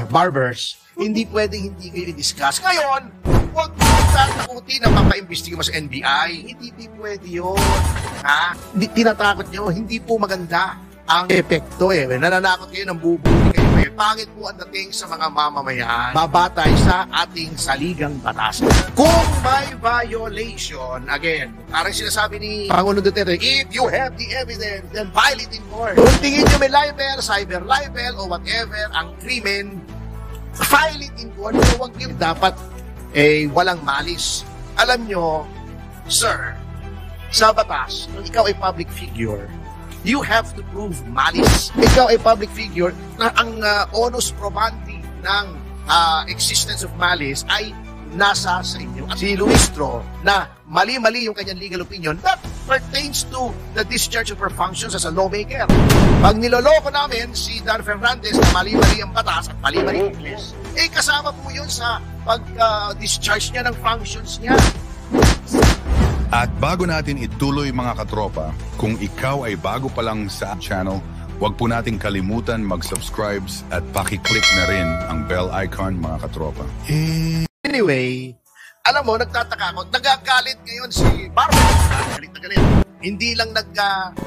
barbers, hindi pwedeng hindi kayo i-discuss. Ngayon, huwag mo tatakutin na papaimbestiga mo sa NBI. Hindi pwede yun. Ha? Tinatakot nyo, hindi po maganda ang epekto eh. Nananakot kayo ng bubuli kayo eh. Pangit po ang dating sa mga mamamayan. Babatay sa ating saligang batas. Kung may violation, again, parang sinasabi ni Pangulong Duterte, if you have the evidence, then file it in court. Kung tingin nyo may libel, cyber libel, o whatever, ang krimen, file it in court. So, huwag yun dapat walang malis. Alam nyo, sir, sa batas, kung ikaw ay public figure, you have to prove malice. Ikaw ay public figure na ang onus probandi ng existence of malice ay nasa sa inyo. At si Luistro na mali-mali yung kanyang legal opinion, that pertains to the discharge of her functions as a lawmaker. Pag niloloko namin si Dan Fernandez na mali-mali ang batas at mali-mali ang English, kasama po yun sa pag-discharge niya ng functions niya. At bago natin ituloy mga katropa, kung ikaw ay bago pa lang sa channel, huwag po nating kalimutan mag-subscribe at paki-click na rin ang bell icon mga katropa. Anyway, alam mo, nagtataka ako, nagagalit ngayon si Barber. Galit na galit. Hindi lang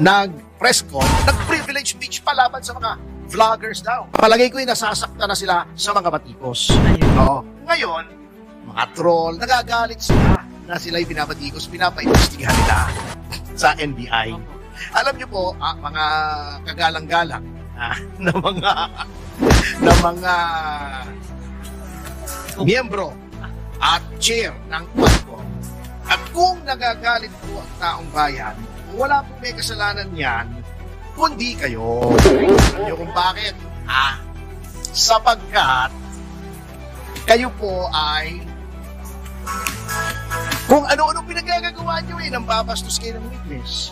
nag-press con, nag-privilege speech pa laban sa mga vloggers daw. Palagay ko nasasakta na sila sa mga batikos. Oo. Ngayon, mga troll, nagagalit sila na sila'y binabatikos, pinapaimbestigahan nila sa NBI. Alam niyo po, mga kagalang-galang na mga miyembro at chair ng Quadcom. At kung nagagalit po ang taong bayan, wala po may kasalanan yan, kundi kayo. Alam niyo kung bakit? Sapagkat kayo po ay kung ano-ano pinagagagawa nyo nang babastos kayo ng witness.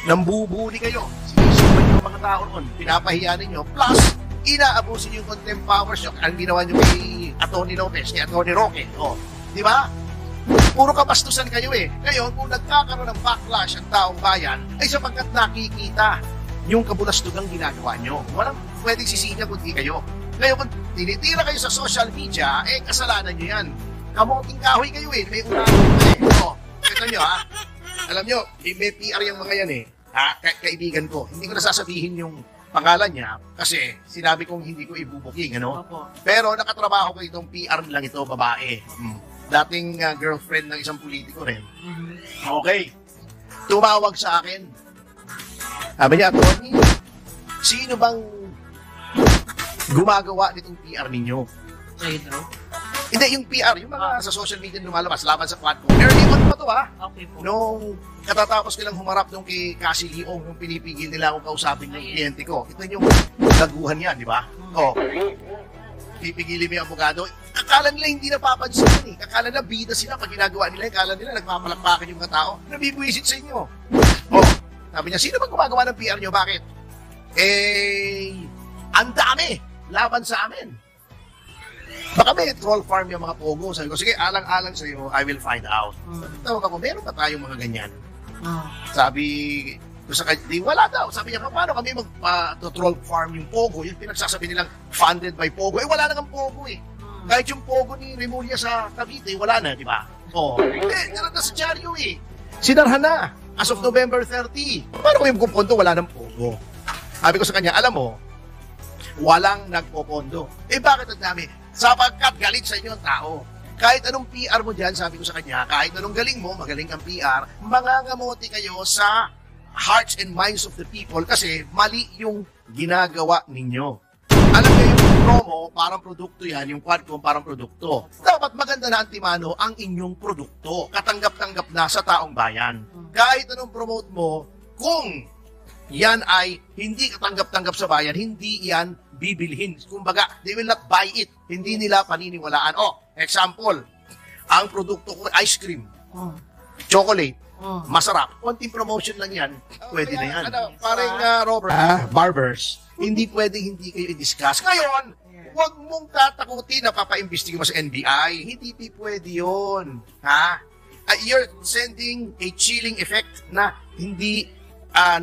Nambubuli kayo. Sinisipan nyo mga tao noon. Pinapahiya ninyo. Plus, inaabusin yung contempt powers nyo. Ang ginawa nyo kay Atty. Lopez, kay Atty. Roque. Di ba? Puro kabastusan kayo eh. Ngayon, kung nagkakaroon ng backlash ang taong bayan, ay sapagkat nakikita yung kabulastugang ginagawa nyo. Walang pwedeng sisinya kundi kayo. Ngayon, kung tinitira kayo sa social media, kasalanan nyo yan. Kamuting kahoy kayo eh. May ulang ito nyo Alam nyo, may PR yung mga yan kaibigan ko. Hindi ko nasasabihin yung pangalan niya kasi sinabi kong hindi ko ibubuking, Pero nakatrabaho ko itong PR lang ito, babae. Dating girlfriend ng isang politiko rin. Okay. Tumawag sa akin. Sabi niya, Tony, sino bang gumagawa nitong PR ninyo? Hindi, yung PR, yung mga sa social media lumalabas, laban sa Quadcom. Early on pa to Okay po. Nung katatapos nilang humarap nung kay Cassie Leong, nung pinipigil nila akong kausapin yung kliyente ko. Ito yung laguhan yan, di ba? Pipigilin mo yung abogado. Akala nila hindi napapansin yun Akala nila bida sila pag ginagawa nila. Akala nila nagpapalakpakan yung mga tao. Nabibwisit sa inyo. Sabi niya, sino bang gumagawa ng PR nyo? Bakit? Ang dami laban sa amin. Baka may troll farm yung mga pogo. Sabi ko, sige, alang-alang sa'yo, I will find out. Tawag ako, meron pa tayong mga ganyan. Sabi ko sa kanya, wala daw. Sabi niya, paano kami mag-troll farm yung pogo? Yung pinagsasabi nilang funded by pogo. Wala na ng pogo Kahit yung pogo ni Remulla sa Cavite, wala na, di ba? Naran na sa dyaryo Sinarhan na, as of November 30. Paano kami magpupondo? Wala ng pogo. Sabi ko sa kanya, alam mo, walang nagpopondo. Bakit ang dami? Sapagkat galit sa inyo ang tao. Kahit anong PR mo dyan, sabi ko sa kanya, kahit anong galing mo, magaling ang PR, mangangamote kayo sa hearts and minds of the people kasi mali yung ginagawa ninyo. Alam niyo yung promo, parang produkto yan, yung Quadcom parang produkto. Dapat maganda na antimano ang inyong produkto. Katanggap-tanggap na sa taong bayan. Kahit anong promote mo, kung yan ay hindi katanggap-tanggap sa bayan, hindi yan bibilhin. Kumbaga, they will not buy it. Hindi nila paniniwalaan. Example, ang produkto ko, ice cream, chocolate, masarap. Konting promotion lang yan, pwede na yan. Parang Robert, barbers, hindi pwedeng hindi kayo i-discuss. Ngayon, huwag mong tatakutin na papaimbestiga mo sa NBI. Hindi pwede yun. You're sending a chilling effect na hindi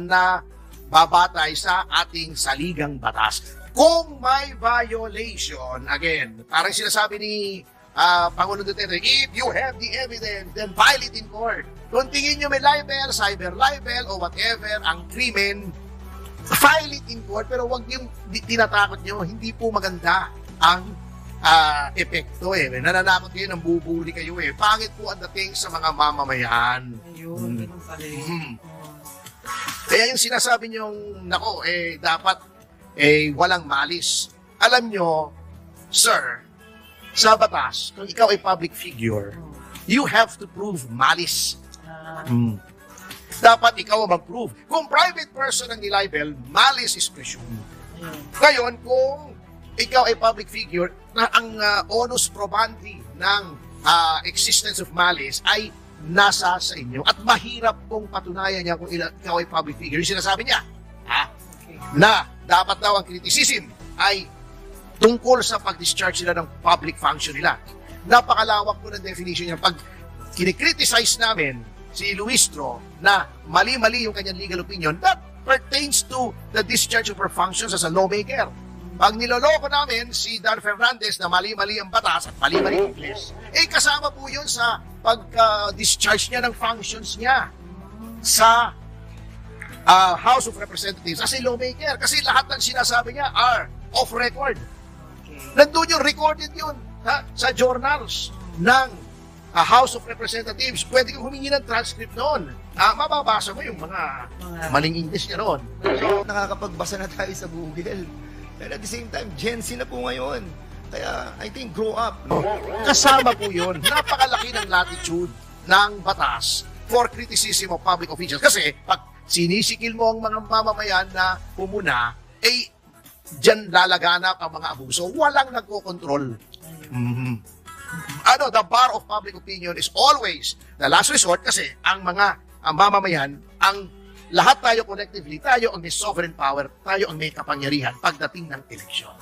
na babatay sa ating saligang batas. Kung may violation, again, parang sinasabi ni Pangulong Duterte, if you have the evidence, then file it in court. Kung tingin nyo may libel, cyber libel, o whatever, ang krimen, file it in court, pero wag yung tinatakot nyo, hindi po maganda ang epekto eh. Nananakot kayo, nang bubuli kayo eh. Pangit po ang dating sa mga mamamayan. Ayun, ganun pala eh. Kaya yung sinasabi nyong, nako, dapat walang malis. Alam nyo, sir, sa batas, kung ikaw ay public figure, you have to prove malis. Dapat ikaw ang mag-prove. Kung private person ang nilibel, malice is presumed. Ngayon, kung ikaw ay public figure, na ang onus probandi ng existence of malice ay nasa sa inyo at mahirap kung patunayan niya kung ikaw ay public figure. Yung sinasabi niya, na dapat daw ang criticism ay tungkol sa pag-discharge nila ng public function nila. Napakalawak po ng definition niya. Pag kinikriticize namin si Luistro na mali-mali yung kanyang legal opinion, that pertains to the discharge of her functions as a lawmaker. Pag niloloko namin si Dan Fernandez na mali-mali ang batas at mali-mali ang English, kasama po yun sa pag-discharge niya ng functions niya sa House of Representatives as a lawmaker. Kasi lahat ng sinasabi niya are off record. Nandun yung recorded yun sa journals ng House of Representatives. Pwede kang humingi ng transcript noon. Mababasa mo yung mga maling English niya noon. Nakakapagbasa na tayo sa Google. And at the same time, Gen Z na po ngayon. Kaya, I think, grow up. No? Kasama po yun. Napakalaki ng latitude ng batas for criticism of public officials. Kasi, pag sinisikil mo ang mga mamamayan na pumuna, dyan lalaganap ang mga abuso. Walang nagkokontrol. The bar of public opinion is always the last resort kasi ang mamamayan, ang lahat tayo collectively, tayo ang may sovereign power, tayo ang may kapangyarihan pagdating ng eleksyon.